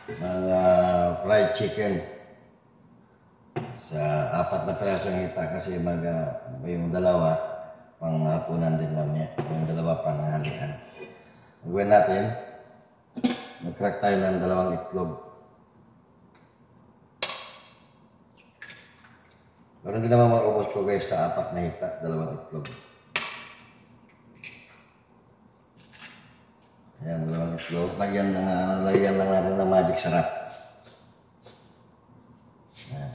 ng fried chicken sa 4 na pirasong hita kasi yung dalawa pang hapunan din mamaya, yung dalawa panghalian. Ang gawin natin, mag-crack tayo ng 2 itlog. Pero hindi naman maubos ko guys sa 4 na hita, 2 itlog. Ayan, 2 itlog. Lagyan lang natin ng magic sarap. Ayan.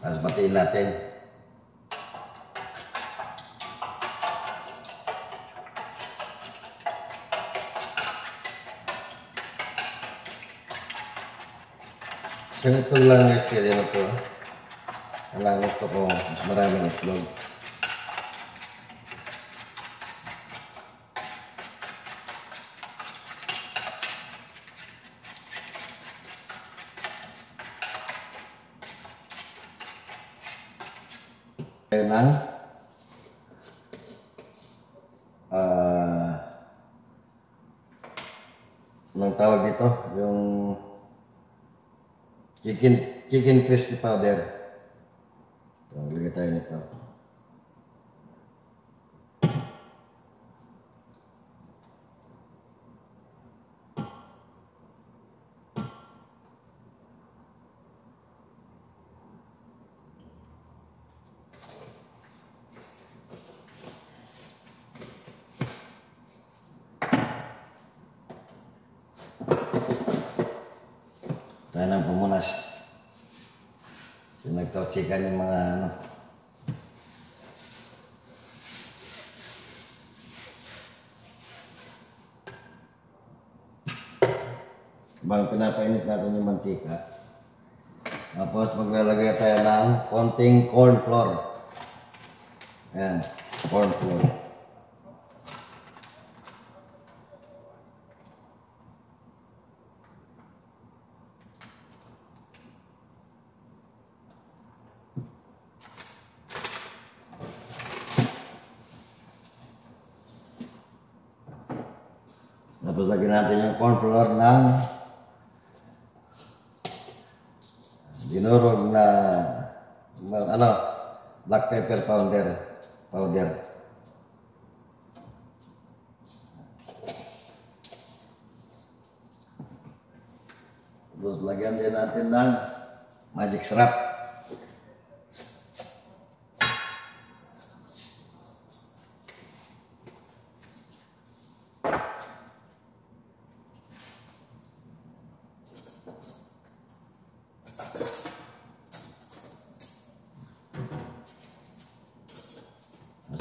Tapos batiin natin. So ito lang guys, kaya na ito. Alang gusto ko mas maraming itlog. Kaya lang anong tawag dito? Yung chicken crispy powder. So, lagay tayo nito. Tayo ng pumunas. So, nagtosikan yung mga ano. Habang pinapainit natin yung mantika. Tapos maglalagay tayo ng konting corn flour. Ayan, corn flour. Tapos lagyan natin yung corn flour ng dinurog na black pepper powder. Tapos lagyan din natin ng magic syrup.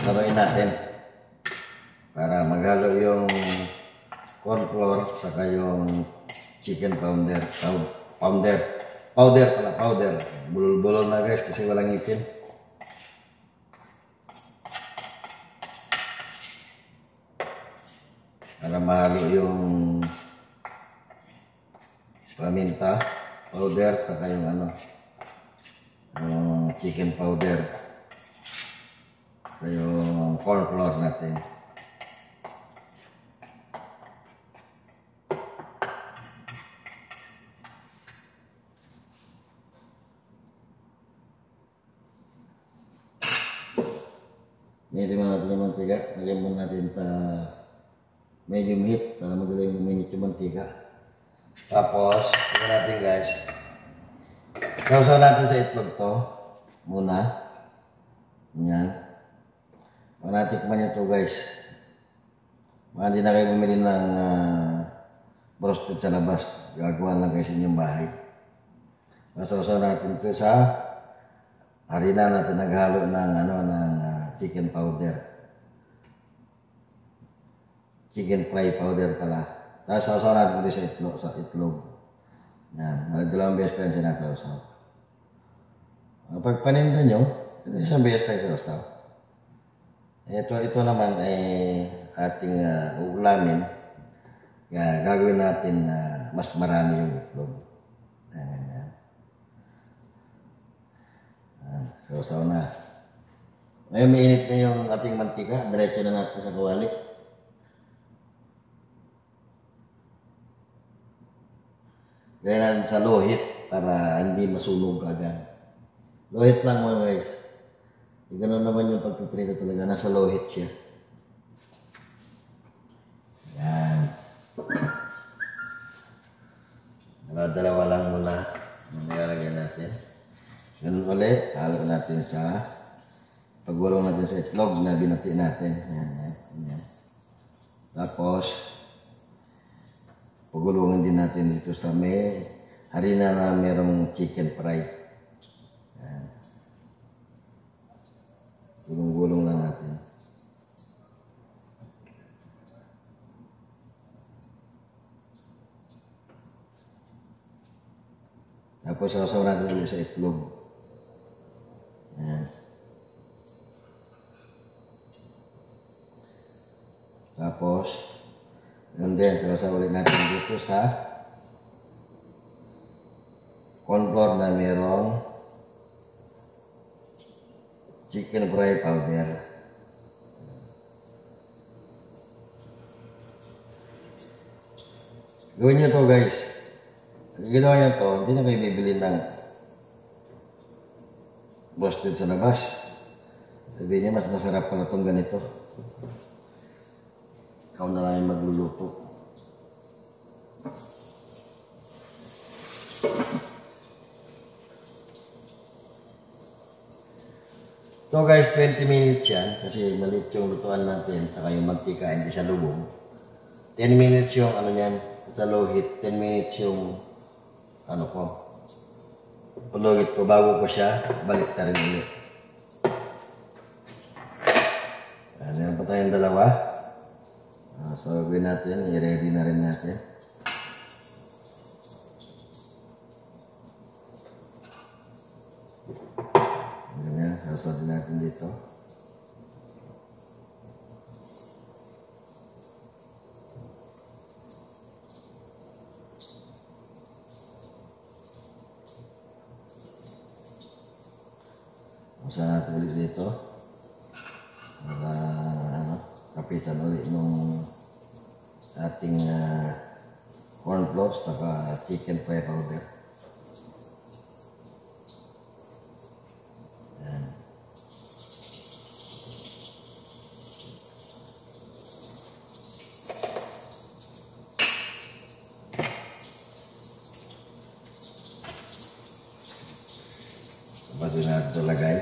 Sabayin natin para maghalo yung corn flour saka yung chicken powder. Bulol-bulol na guys kasi walang ngipin. Para mahalo yung paminta powder saka yung yung chicken powder. Yung corn flour natin. Ngayon naman natin yung mantika. Lagyan mo natin sa medium heat para madaling uminit yung mantika. Tapos, ito natin guys. Sausaw natin sa itlog to muna. Yan. Pag natikman nyo ito guys, baka hindi na kayo bumili ng broasted sa labas. Gagawa lang kayo sa inyong bahay. Masausaw natin ito sa harina na pinaghalo ng chicken powder. Chicken fry powder pala. Tapos sausaw natin ito sa itlog. Yan. 2 beses pa yung sinasausaw. Pag paninda nyo, ito 1 beses tayo sausaw. Ito naman ay ating ulamin. Kaya gagawin natin na mas marami yung itlog. Ayan. Sausaw na. Ngayon mainit na yung ating mantika. Diretso na natin sa kawali. Gaya natin sa lohit para hindi masunog agad. Lohit lang mga guys. Ganun naman yung pagpiprito talaga. Nasa lohit siya. Yan. Dalawa lang muna. Nilalagyan natin. Ganun ulit. Halo natin sa pagulong natin sa itlog na binati natin. Yan. Tapos, pagulungan din natin dito sa may harina na merong chicken fry. Yan. Gulong-gulong lang natin. Tapos sasaw natin ulit sa itlog. Yan. Tapos, and then, sasaw ulit natin dito sa corn flour na merong chicken fry powder. Gawin nyo to guys. Pag ginawa nyo to, hindi na kayo bibili ng roasted sa labas. Sabihin niya, mas masarap pala itong ganito. Ikaw na lang yung magluluto. So guys, 20 minutes yan. Kasi maliit yung lutuan natin. Saka yung mantika, hindi siya lubog. 10 minutes yung ano yan, sa low heat. 10 minutes yung ano ko. Pulugit ko bago ko siya, balik na rin ulit. Ayan pa tayong dalawa. So, gawin natin, i-ready na rin natin. Ganyan, sasabi natin dito. Usahan natin ulit dito. Para, kapitan ulit nung ating corn flour saka chicken fry powder. Yan. Tapos din natin ito lagay.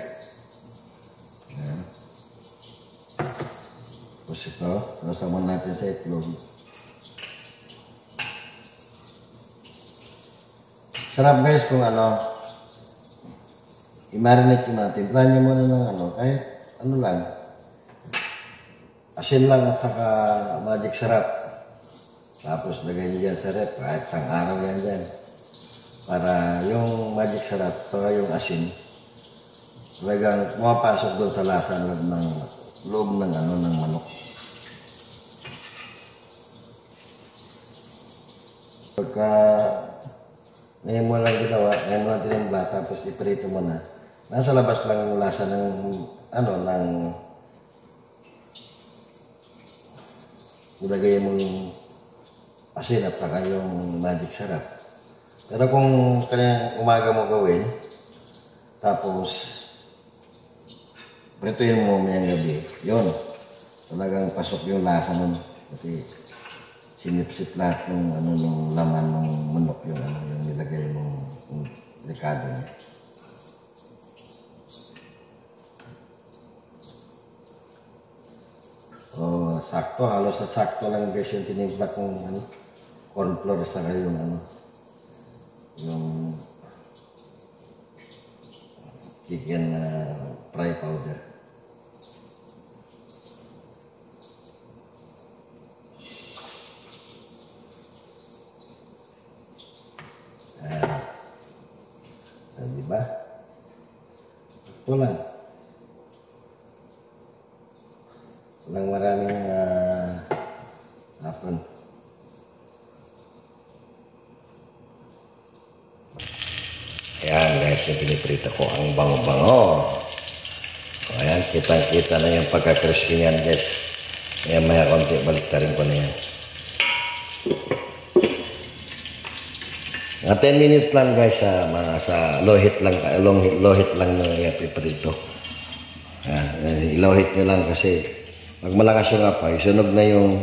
Yan. Tapos ito, sasaman natin sa itlog. Sarap guys kung ano, i-marinate nyo natin. Plan nyo muna ng ano, kahit ano lang. Asin lang at saka magic sarap. Tapos lagay nyo dyan sa rep, kahit isang araw yan dyan. Para yung magic sarap, saka yung asin, talagang pumapasok doon sa lasa ng loob ng ano, ng manok. Pagka ngayon mo lang ginawa, ngayon mo lang tinimbla, tapos iprito mo na. Nasa labas lang yung lasa ng, ano, ng ilagay mo yung asin at saka yung magic sarap. Pero kung kanyang umaga mo gawin, tapos prituin mo mayang gabi, yun, talagang pasok yung lasa nun. Kasi sinipsip lahat ng ano, ng laman ng manok, yung ano, yung nilagay mong likado niya. So, sakto, halos sa sakto lang guys yung tinimpla kong ano, corn flour saka yung ano, yung chicken fry powder. Diba? Ito lang. Walang maraming hapon. Ayan guys, yung piniprito ko ang bango-bango. Ayan, kitang-kita na yung pagka-crispy niyan guys. Ayan, maya konti, balik na rin ko na yan. 10 minutes lang guys sa low heat lang, low heat lang na ipiprito. Ilow heat nyo lang kasi pag malakas yung apoy, sunog na yung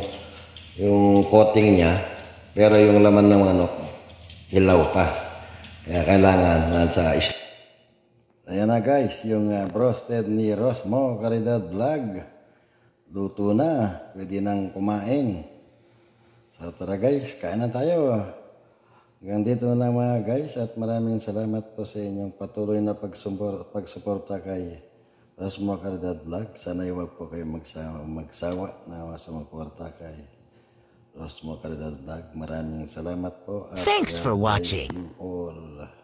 coating niya, pero yung laman ng manok, ilaw pa. Kaya kailangan nasa Ayan na guys, yung broasted ni Rosmo Caridad Vlog. Luto na, pwede nang kumain. So tara guys, kain na tayo. Hanggang dito na lang mga guys at maraming salamat po sa inyong patuloy na pagsuporta kay Rosmo Caridad Vlog. Sana huwag po kayo magsawa na sumuporta kay Rosmo Caridad Vlog. Maraming salamat po. At Thanks for watching. all.